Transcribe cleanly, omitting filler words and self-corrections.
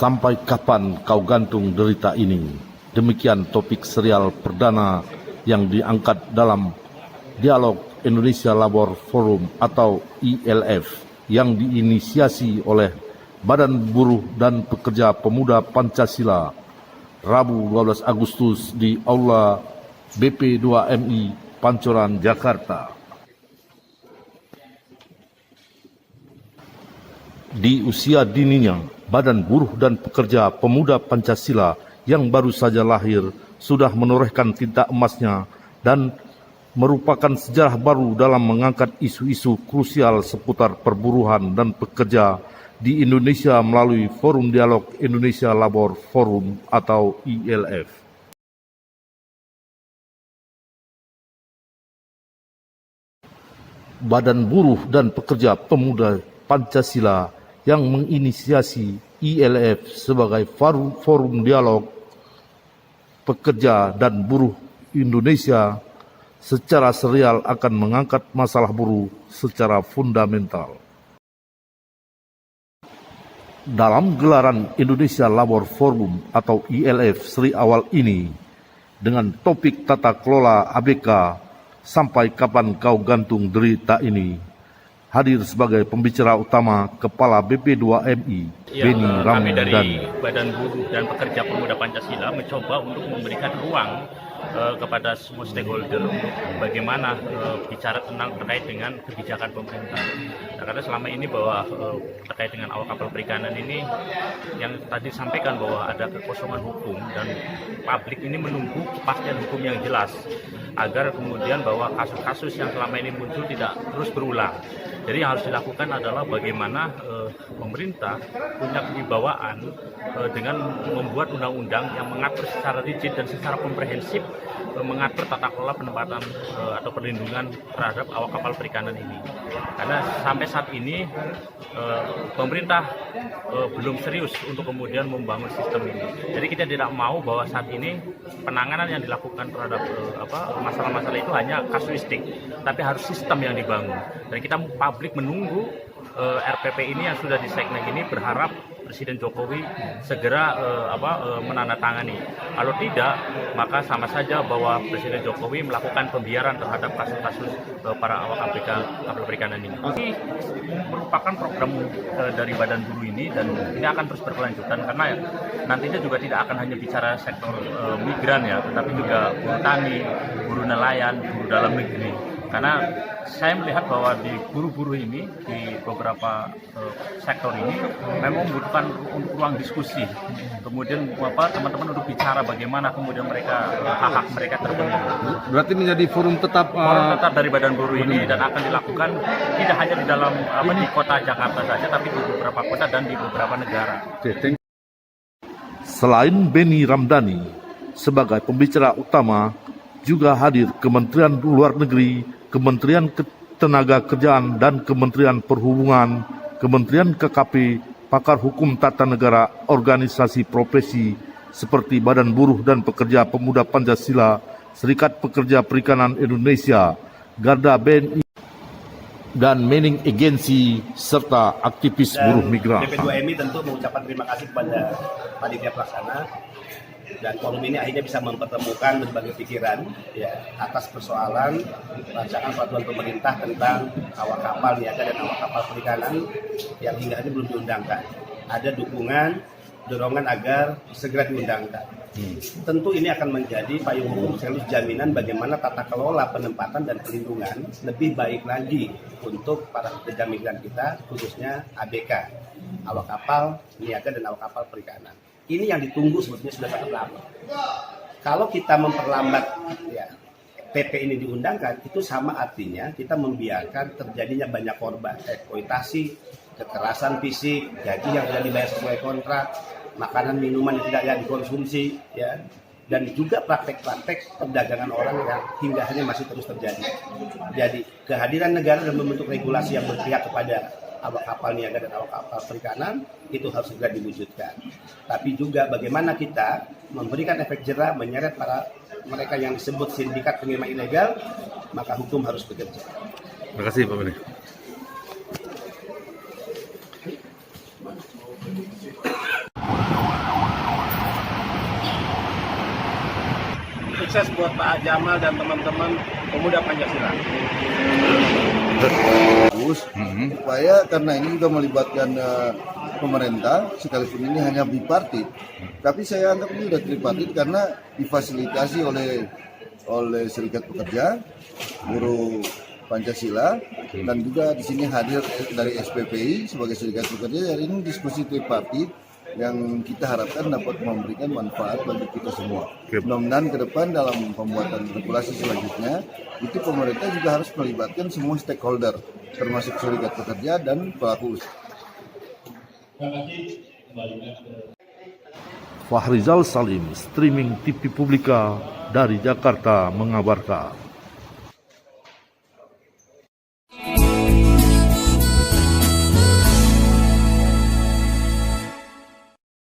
Sampai kapan kau gantung derita ini? Demikian topik serial perdana yang diangkat dalam Dialog Indonesia Labor Forum atau ILF yang diinisiasi oleh Badan Buruh dan Pekerja Pemuda Pancasila Rabu 12 Agustus di Aula BP2MI Pancoran, Jakarta. Di usia dininya, Badan Buruh dan Pekerja Pemuda Pancasila yang baru saja lahir sudah menorehkan tinta emasnya dan merupakan sejarah baru dalam mengangkat isu-isu krusial seputar perburuhan dan pekerja di Indonesia melalui Forum Dialog Indonesia Labor Forum atau ILF. Badan Buruh dan Pekerja Pemuda Pancasila yang menginisiasi ILF sebagai forum dialog pekerja dan buruh Indonesia secara serial akan mengangkat masalah buruh secara fundamental. Dalam gelaran Indonesia Labor Forum atau ILF seri awal ini, dengan topik tata kelola ABK, sampai kapan kau gantung derita ini, hadir sebagai pembicara utama Kepala BP2MI, Beni Ramdhani. Kami dari Badan Buruh dan Pekerja Pemuda Pancasila mencoba untuk memberikan ruang kepada semua stakeholder bagaimana bicara terkait dengan kebijakan pemerintah. Nah, karena selama ini bahwa terkait dengan awak kapal perikanan ini yang tadi disampaikan bahwa ada kekosongan hukum dan publik ini menunggu kepastian hukum yang jelas agar kemudian bahwa kasus-kasus yang selama ini muncul tidak terus berulang. Jadi yang harus dilakukan adalah bagaimana pemerintah punya kewibawaan dengan membuat undang-undang yang mengatur secara rigid dan secara komprehensif mengatur tata kelola penempatan atau perlindungan terhadap awak kapal perikanan ini. Karena sampai saat ini pemerintah belum serius untuk kemudian membangun sistem ini. Jadi kita tidak mau bahwa saat ini penanganan yang dilakukan terhadap masalah-masalah itu hanya kasuistik, tapi harus sistem yang dibangun. Dan kita publik menunggu RPP ini yang sudah diseknek ini, berharap Presiden Jokowi segera menandatangani. Kalau tidak, maka sama saja bahwa Presiden Jokowi melakukan pembiaran terhadap kasus-kasus para awak kapal perikanan ini. Ini merupakan program dari Badan Buruh ini dan ini akan terus berkelanjutan karena nantinya juga tidak akan hanya bicara sektor migran ya, tetapi juga buruh tani, buruh nelayan, buruh dalam negeri. Karena saya melihat bahwa di buruh-buruh ini, di beberapa sektor ini memang membutuhkan ruang diskusi. Kemudian teman-teman untuk bicara bagaimana kemudian mereka hak-hak mereka terpenuhi. Berarti menjadi forum tetap dari Badan Buruh ini dan akan dilakukan tidak hanya di dalam di kota Jakarta saja, tapi di beberapa kota dan di beberapa negara. Selain Beni Ramdhani sebagai pembicara utama, juga hadir Kementerian Luar Negeri, Kementerian Ketenagakerjaan dan Kementerian Perhubungan, Kementerian KKP, pakar hukum tata negara, organisasi profesi seperti Badan Buruh dan Pekerja Pemuda Pancasila, Serikat Pekerja Perikanan Indonesia, Garda BNI, dan Manning Agency, serta aktivis buruh migran. BP2MI tentu mengucapkan terima kasih kepada panitia pelaksana. Dan forum ini akhirnya bisa mempertemukan berbagai pikiran ya, atas persoalan rancangan peraturan pemerintah tentang awak kapal niaga dan awak kapal perikanan yang hingga ini belum diundangkan. Ada dorongan agar segera diundangkan. Tentu ini akan menjadi payung hukum sekaligus jaminan bagaimana tata kelola penempatan dan perlindungan lebih baik lagi untuk para pekerja migran kita, khususnya ABK, awak kapal niaga dan awak kapal perikanan. Ini yang ditunggu sebetulnya sudah sangat lama. Kalau kita memperlambat ya, PP ini diundangkan, itu sama artinya kita membiarkan terjadinya banyak korban, eksploitasi, kekerasan fisik, gaji yang tidak dibayar sesuai kontrak, makanan minuman yang tidak dikonsumsi, ya, dan juga praktek-praktek perdagangan orang yang hingga hari masih terus terjadi. Jadi kehadiran negara dan membentuk regulasi yang berpihak kepada awak kapal niaga dan awak kapal perikanan itu harus segera diwujudkan. Tapi juga bagaimana kita memberikan efek jerah menyeret para mereka yang disebut sindikat pengiriman ilegal, maka hukum harus bekerja. Terima kasih Pak Beni. sukses buat Pak Jamal dan teman-teman pemuda Pancasila. Bagus, supaya karena ini juga melibatkan pemerintah, sekalipun ini hanya bipartit, tapi saya anggap ini sudah tripartit karena difasilitasi oleh Serikat Pekerja, Buruh Pancasila, dan juga di sini hadir dari SPPI sebagai Serikat Pekerja. Jadi ini diskusi tripartit yang kita harapkan dapat memberikan manfaat bagi kita semua. Mudah-mudahan ke depan dalam pembuatan regulasi selanjutnya, itu pemerintah juga harus melibatkan semua stakeholder, termasuk Serikat Pekerja dan pelaku usaha. Fahrizal Salim, streaming TV Publika dari Jakarta mengabarkan.